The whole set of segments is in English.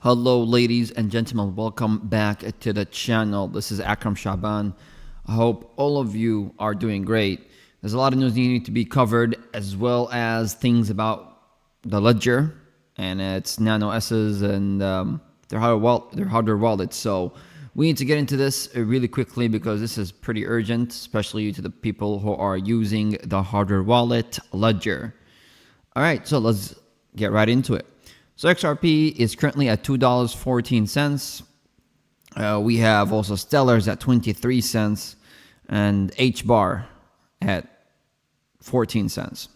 Hello, ladies and gentlemen. Welcome back to the channel. This is Akram Shaban. I hope all of you are doing great. There's a lot of news needing to be covered, as well as things about the ledger and its nano S's and their hardware wallets. So we need to get into this really quickly because this is pretty urgent, especially to the people who are using the hardware wallet ledger. All right, so let's get right into it. So XRP is currently at $2.14. We have also Stellar's at 23 cents and H-bar at 14 cents.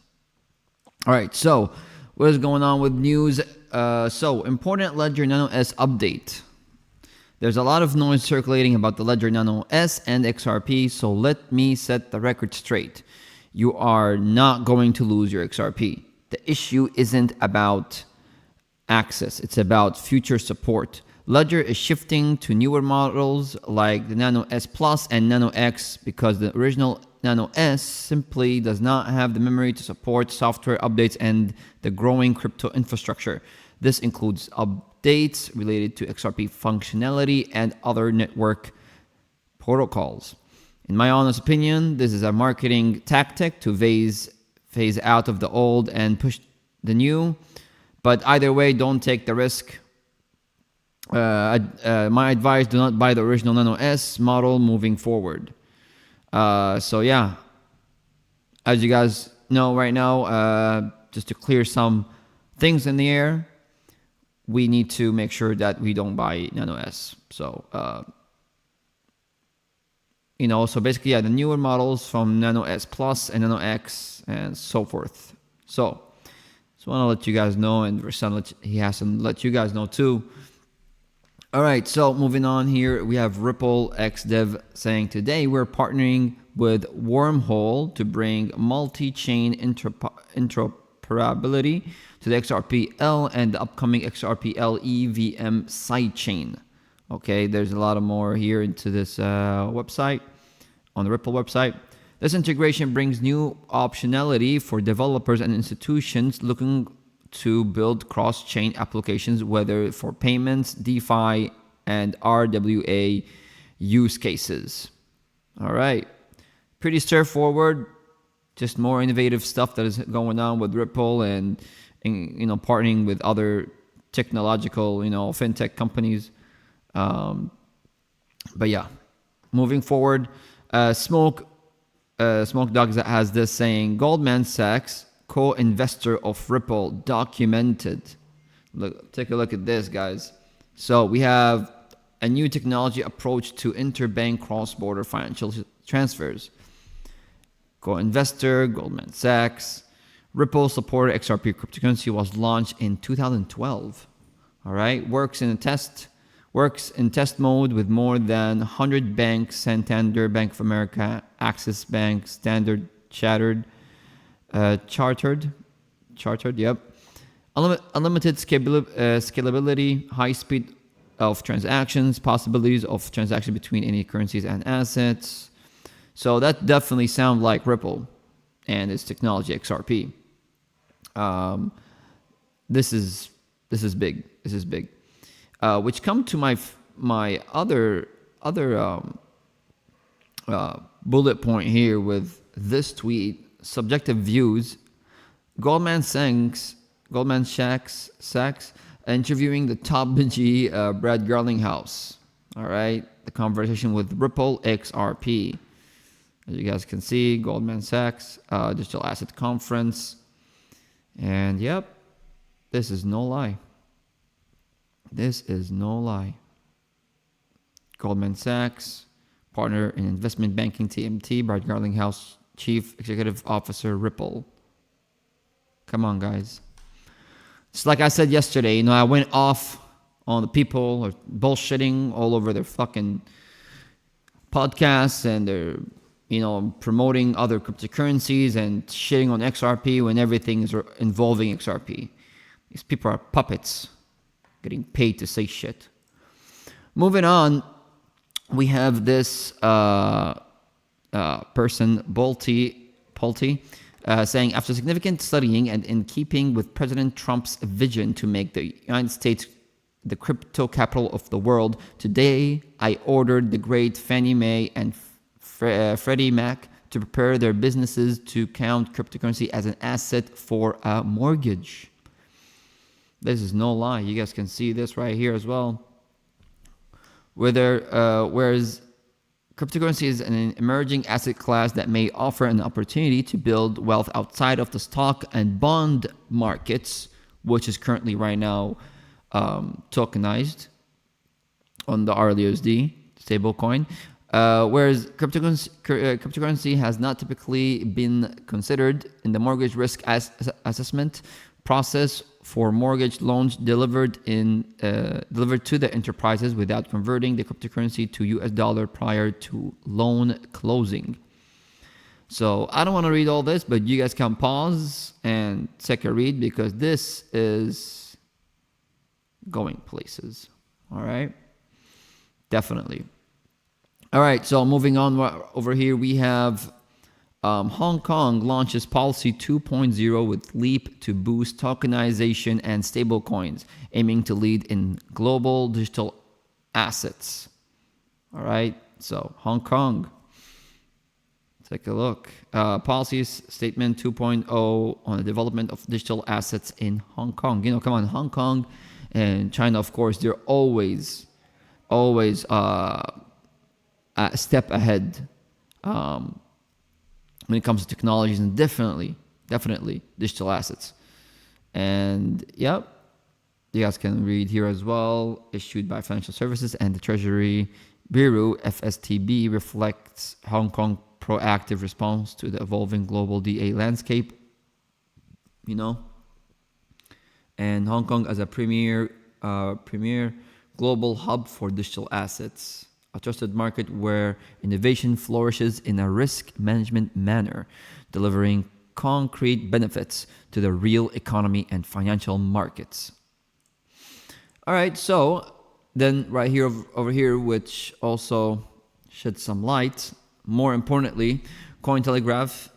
All right, so what is going on with news? So important Ledger Nano S update. There's a lot of noise circulating about the Ledger Nano S and XRP, so let me set the record straight. You are not going to lose your XRP. The issue isn't about access, it's about future support. Ledger is shifting to newer models like the Nano S Plus and Nano X because the original Nano S simply does not have the memory to support software updates and the growing crypto infrastructure. This includes updates related to XRP functionality and other network protocols. In my honest opinion, this is a marketing tactic to phase out of the old and push the new. But either way, don't take the risk. My advice, do not buy the original Nano S model moving forward. So yeah, as you guys know right now, just to clear some things in the air, we need to make sure that we don't buy Nano S. So, so basically, yeah, the newer models from Nano S Plus and Nano X and so forth. So, just want to let you guys know, and Rasan, he has to let you guys know too. All right, so moving on here, we have Ripple XDEV saying today we're partnering with Wormhole to bring multi-chain interoperability to the XRP-L and the upcoming XRP-L EVM sidechain. Okay, there's a lot of more here into this website, on the Ripple website. This integration brings new optionality for developers and institutions looking to build cross-chain applications, whether for payments, DeFi, and RWA use cases. All right. Pretty straightforward. Just more innovative stuff that is going on with Ripple and partnering with other technological, fintech companies. But yeah, moving forward, Smoke Dogs that has this saying, Goldman Sachs, co-investor of Ripple, documented. Look, take a look at this, guys. So we have a new technology approach to interbank cross-border financial transfers. Co-investor, Goldman Sachs. Ripple supported XRP cryptocurrency was launched in 2012. All right, works in test mode with more than 100 banks: Santander, Bank of America, Axis Bank, Standard Chartered, yep. Unlimited scalability, high speed of transactions, possibilities of transaction between any currencies and assets. So that definitely sounds like Ripple and its technology XRP. This is big. This is big. Which come to my other bullet point here with this tweet. Subjective views. Goldman Sachs interviewing the top G, Brad Garlinghouse. All right, the conversation with Ripple XRP. As you guys can see, Goldman Sachs Digital Asset Conference, and yep, this is no lie. This is no lie. Goldman Sachs, partner in investment banking TMT, Brad Garlinghouse, Chief Executive Officer, Ripple. Come on, guys. It's like I said yesterday, I went off on the people or bullshitting all over their fucking podcasts, and they're, promoting other cryptocurrencies and shitting on XRP when everything is involving XRP. These people are puppets getting paid to say shit. Moving on, we have this person, Pulte, saying, after significant studying and in keeping with President Trump's vision to make the United States the crypto capital of the world. Today, I ordered the great Fannie Mae and Freddie Mac to prepare their businesses to count cryptocurrency as an asset for a mortgage. This is no lie. You guys can see this right here as well. Whereas cryptocurrency is an emerging asset class that may offer an opportunity to build wealth outside of the stock and bond markets, which is currently right now tokenized on the RLUSD stablecoin. Whereas cryptocurrency has not typically been considered in the mortgage risk assessment process for mortgage loans delivered to the enterprises without converting the cryptocurrency to US dollar prior to loan closing. So I don't want to read all this, but you guys can pause and take a read because this is going places. All right, definitely. All right, so moving on over here, we have Hong Kong launches Policy 2.0 with leap to boost tokenization and stablecoins, aiming to lead in global digital assets. All right, so Hong Kong. Take a look. Policy Statement 2.0 on the development of digital assets in Hong Kong. You know, come on, Hong Kong and China, of course, they're always a step ahead when it comes to technologies and definitely digital assets. And yep, you guys can read here as well. Issued by Financial Services and the Treasury Bureau, FSTB reflects Hong Kong proactive response to the evolving global DA landscape. You know, and Hong Kong as a premier global hub for digital assets, a trusted market where innovation flourishes in a risk management manner, delivering concrete benefits to the real economy and financial markets. All right, so then right here over here, which also sheds some light. More importantly, Cointelegraph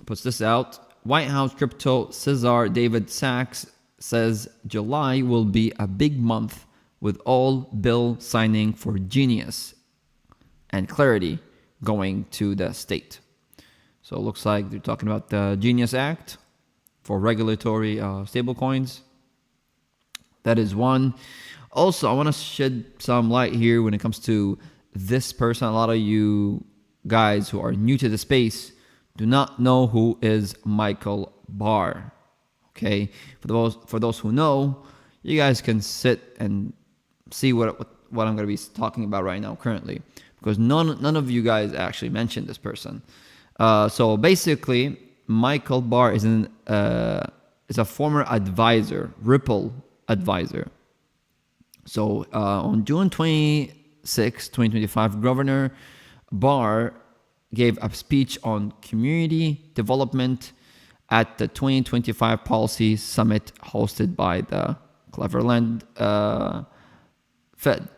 puts this out. White House crypto Cesar David Sachs says July will be a big month with all bill signing for Genius and Clarity going to the state. So it looks like they're talking about the Genius Act for regulatory stablecoins. That is one. Also, I want to shed some light here when it comes to this person. A lot of you guys who are new to the space do not know who is Michael Barr. Okay, for those who know, you guys can sit and see what I'm going to be talking about right now currently, because none of you guys actually mentioned this person. So basically, Michael Barr is a former advisor, Ripple advisor. So on June 26, 2025, Governor Barr gave a speech on community development at the 2025 Policy Summit hosted by the Cleveland Fed.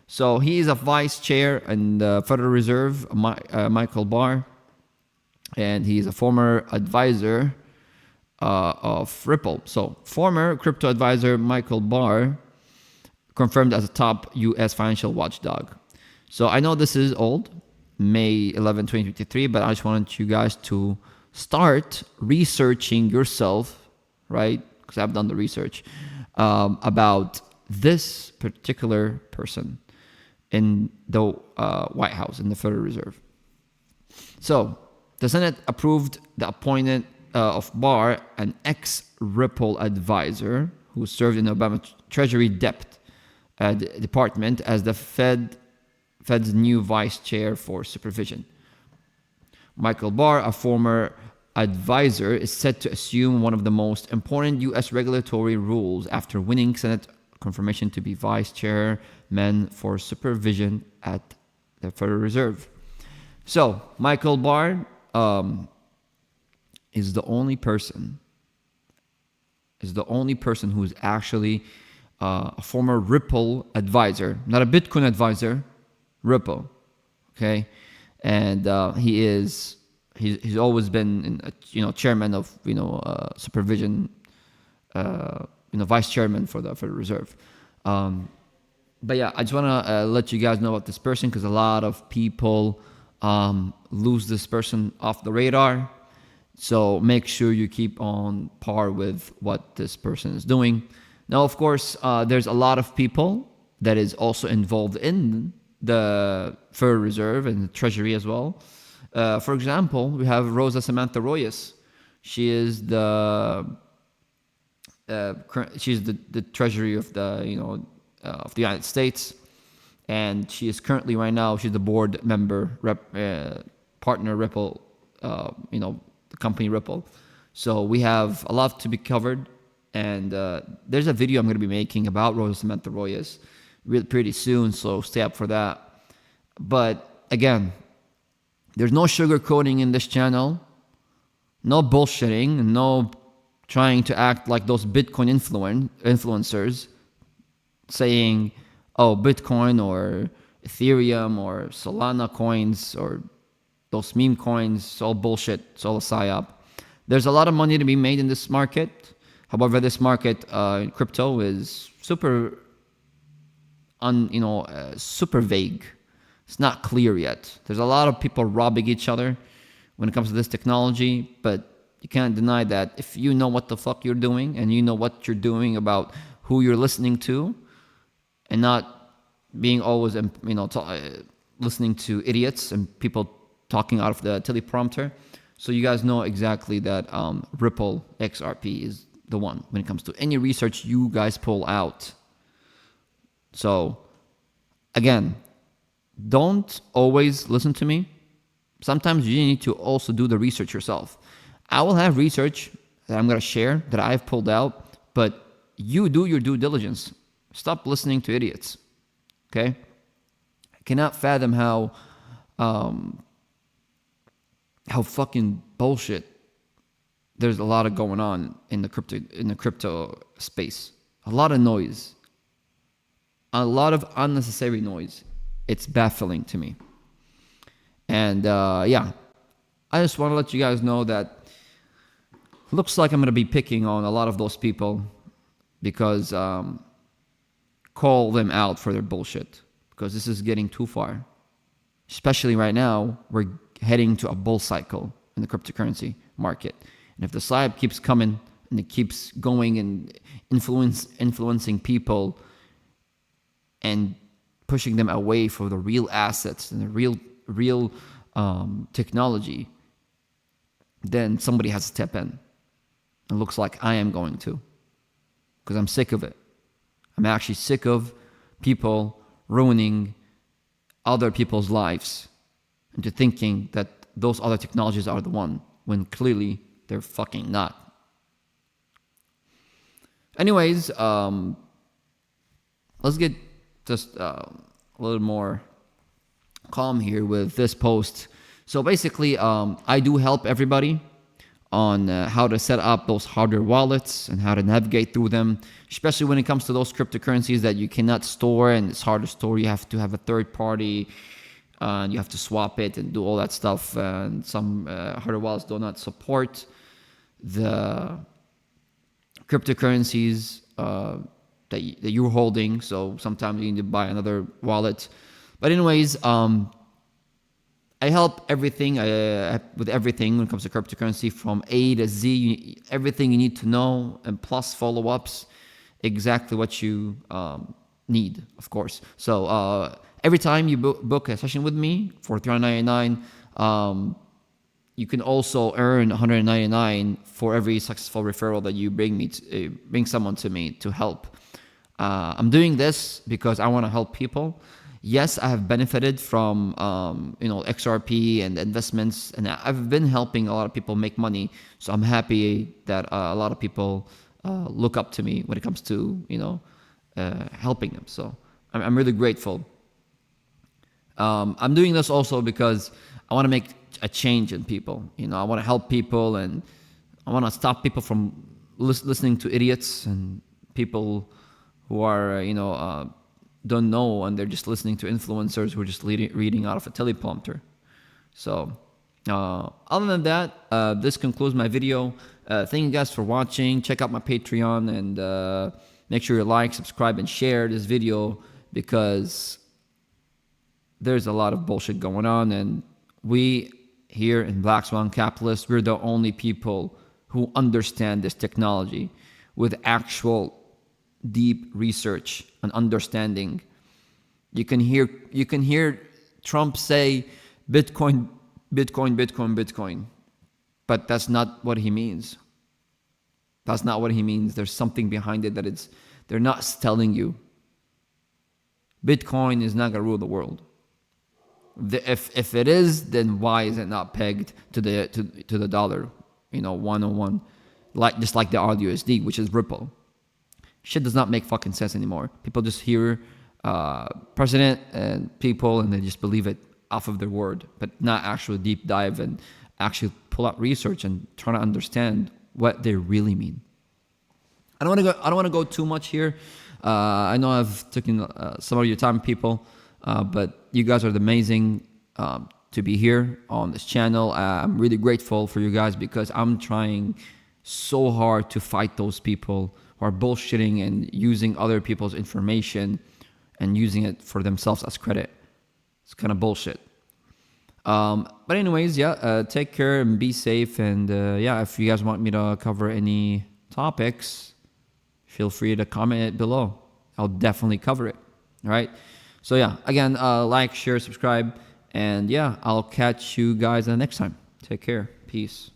So he is a vice chair in the Federal Reserve, Michael Barr, and he is a former advisor of Ripple. So former crypto advisor Michael Barr confirmed as a top U.S. financial watchdog. So I know this is old, May 11, 2023, but I just wanted you guys to start researching yourself, right? Because I've done the research about this particular person in the White House, in the Federal Reserve. So the Senate approved the appointment of Barr, an ex-Ripple advisor who served in the Obama Treasury Debt Department, as the Fed's new vice chair for supervision. Michael Barr, a former advisor, is set to assume one of the most important U.S. regulatory roles after winning Senate confirmation to be vice chairman for supervision at the Federal Reserve. So Michael Barr is the only person who is actually a former Ripple advisor, not a Bitcoin advisor, Ripple. Okay, and he's always been chairman of supervision vice chairman for the reserve. But yeah, I just want to let you guys know about this person, because a lot of people lose this person off the radar. So make sure you keep on par with what this person is doing. Now, of course, there's a lot of people that is also involved in the Federal Reserve and the Treasury as well. For example, we have Rosa Samantha Royes. She is she's the Treasury of the of the United States, and she is currently right now she's the board member partner Ripple, the company Ripple. So we have a lot to be covered, and there's a video I'm going to be making about Rosa Samantha Royes pretty soon, so stay up for that. But again, there's no sugarcoating in this channel, no bullshitting, and no trying to act like those Bitcoin influencers saying, oh, Bitcoin or Ethereum or Solana coins or those meme coins, it's all bullshit, it's all a psyop. There's a lot of money to be made in this market. However, this market in crypto is super vague. It's not clear yet. There's a lot of people robbing each other when it comes to this technology, but you can't deny that if you know what the fuck you're doing and you know what you're doing about who you're listening to, and not being always listening to idiots and people talking out of the teleprompter. So you guys know exactly that Ripple XRP is the one when it comes to any research you guys pull out. So again, don't always listen to me. Sometimes you need to also do the research yourself. I will have research that I'm going to share that I've pulled out, but you do your due diligence. Stop listening to idiots. Okay? I cannot fathom how fucking bullshit there's a lot of going on in the crypto space. A lot of noise. A lot of unnecessary noise. It's baffling to me. And I just want to let you guys know that looks like I'm going to be picking on a lot of those people, because call them out for their bullshit, because this is getting too far. Especially right now, we're heading to a bull cycle in the cryptocurrency market. And if the SIB keeps coming and it keeps going and influencing people and pushing them away from the real assets and the real technology, then somebody has to step in. It looks like I am going to, because I'm sick of it. I'm actually sick of people ruining other people's lives into thinking that those other technologies are the one, when clearly they're fucking not. Anyways, let's get just a little more calm here with this post. So basically, I do help everybody on how to set up those hardware wallets and how to navigate through them, especially when it comes to those cryptocurrencies that you cannot store and it's hard to store. You have to have a third party, and you have to swap it and do all that stuff. And some hardware wallets do not support the cryptocurrencies that you're holding. So sometimes you need to buy another wallet. But anyways, I help everything with everything when it comes to cryptocurrency from A to Z. Everything you need to know, and plus follow-ups, exactly what you need, of course. So every time you book a session with me for $399, you can also earn $199 for every successful referral that you bring someone to me to help. I'm doing this because I want to help people. Yes, I have benefited from XRP and investments, and I've been helping a lot of people make money. So I'm happy that a lot of people look up to me when it comes to helping them. So I'm really grateful. I'm doing this also because I want to make a change in people. I want to help people, and I want to stop people from listening to idiots and people who are don't know, and they're just listening to influencers who are just reading out of a teleprompter. So Other than that, this concludes my video. Thank you guys for watching. Check out my Patreon and make sure you like, subscribe, and share this video because there's a lot of bullshit going on, and we here in Black Swan Capitalists, we're the only people who understand this technology with actual deep research and understanding. You can hear Trump say Bitcoin, Bitcoin, Bitcoin, Bitcoin, but that's not what he means. That's not what he means. There's something behind it that they're not telling you. Bitcoin is not gonna rule the world. If it is, then why is it not pegged to the dollar? 101, just like the RUSD, which is Ripple. Shit does not make fucking sense anymore. People just hear president and people, and they just believe it off of their word, but not actually deep dive and actually pull out research and try to understand what they really mean. I don't want to go too much here. I know I've taken some of your time, people, but you guys are amazing to be here on this channel. I'm really grateful for you guys because I'm trying so hard to fight those people who are bullshitting and using other people's information and using it for themselves as credit. It's kind of bullshit. But anyways, take care and be safe. And if you guys want me to cover any topics, feel free to comment it below. I'll definitely cover it. All right. So again, like, share, subscribe, and I'll catch you guys next time. Take care. Peace.